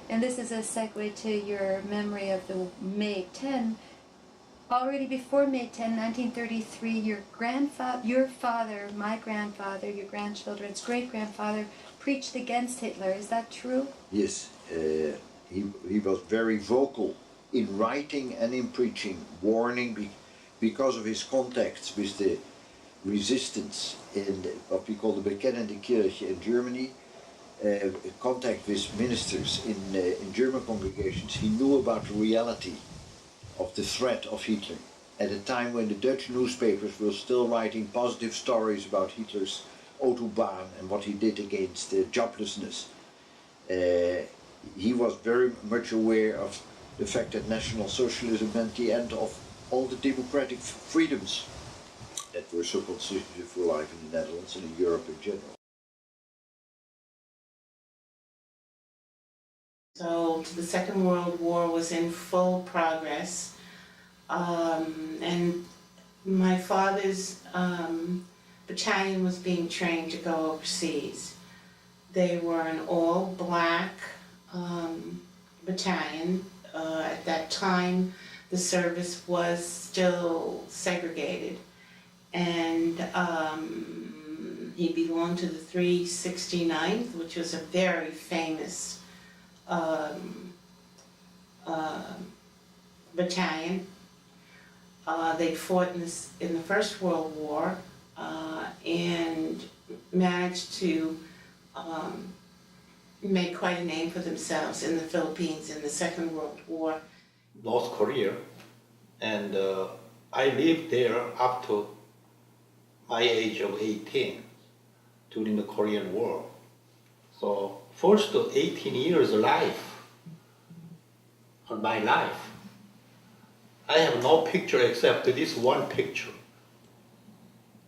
and this is a segue to your memory of the May 10. Already before May 10, 1933, your father, my grandfather, your grandchildren's great-grandfather, preached against Hitler. Is that true? Yes, he was very vocal in writing and in preaching, warning because of his contacts with the resistance in what we call the Bekennende Kirche in Germany, contact with ministers in German congregations. He knew about the reality of the threat of Hitler at a time when the Dutch newspapers were still writing positive stories about Hitler's Autobahn and what he did against joblessness. He was very much aware of the fact that National Socialism meant the end of all the democratic freedoms that were so constitutive for life in the Netherlands and in Europe in general. So the Second World War was in full progress, and my father's battalion was being trained to go overseas. They were an all-black battalion. At that time, the service was still segregated, and he belonged to the 369th, which was a very famous battalion. They fought in the First World War and managed to make quite a name for themselves in the Philippines in the Second World War. North Korea, and I lived there up to my age of 18 during the Korean War. So first 18 years life of my life, I have no picture except this one picture.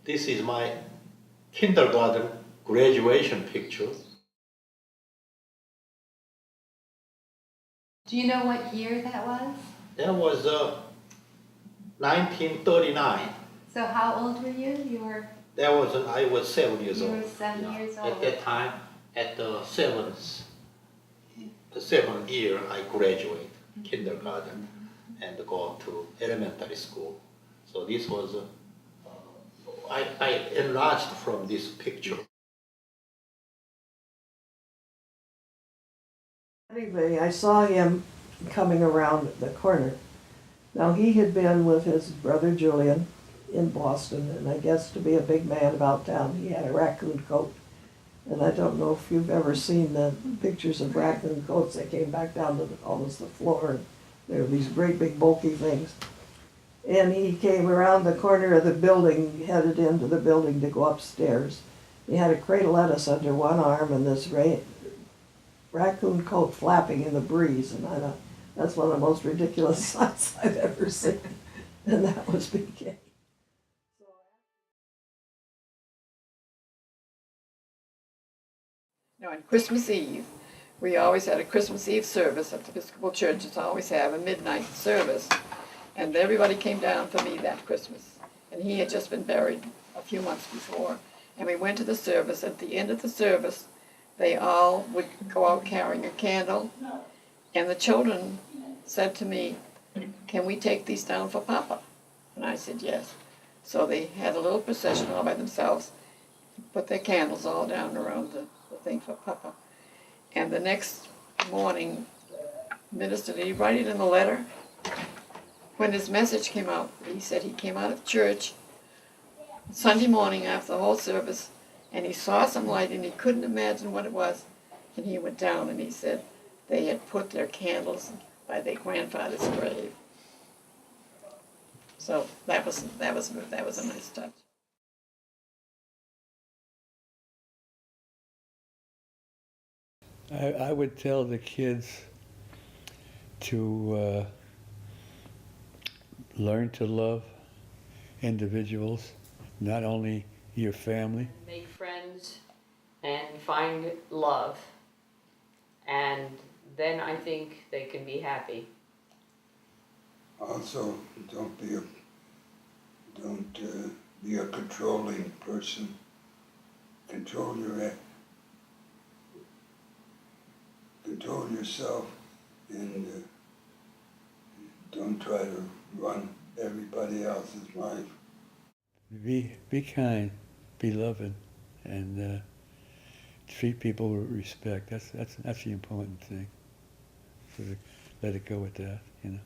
This is my kindergarten graduation picture. Do you know what year that was? That was 1939. So how old were you? I was 7 years old. You were 7 years old. At that time, at the seventh year, I graduate kindergarten and go to elementary school. So this was, I enlarged from this picture. Anyway, I saw him coming around the corner. Now, he had been with his brother Julian in Boston, and I guess to be a big man about town, he had a raccoon coat. And I don't know if you've ever seen the pictures of raccoon coats that came back down to almost the floor. And they were these great big bulky things. And he came around the corner of the building, headed into the building to go upstairs. He had a crate of lettuce under one arm and this raccoon coat flapping in the breeze. And I thought, that's one of the most ridiculous sights I've ever seen. And that was BK. Now, on Christmas Eve, we always had a Christmas Eve service at the Episcopal Church. It's always have a midnight service. And everybody came down for me that Christmas. And he had just been buried a few months before. And we went to the service. At the end of the service, they all would go out carrying a candle. And the children said to me, "Can we take these down for Papa?" And I said, yes. So they had a little procession all by themselves, put their candles all down around the thing for Papa. And the next morning, Minister, did he write it in the letter? When his message came out, he said he came out of church Sunday morning after the whole service, and he saw some light, and he couldn't imagine what it was. And he went down, and he said they had put their candles by their grandfather's grave. So that was a nice touch. I would tell the kids to learn to love individuals, not only your family. Make friends and find love, and then I think they can be happy. Also, don't be a controlling person. Control your yourself and don't try to run everybody else's life. Be kind, be loving, and treat people with respect. That's the important thing. So let it go with that, you know.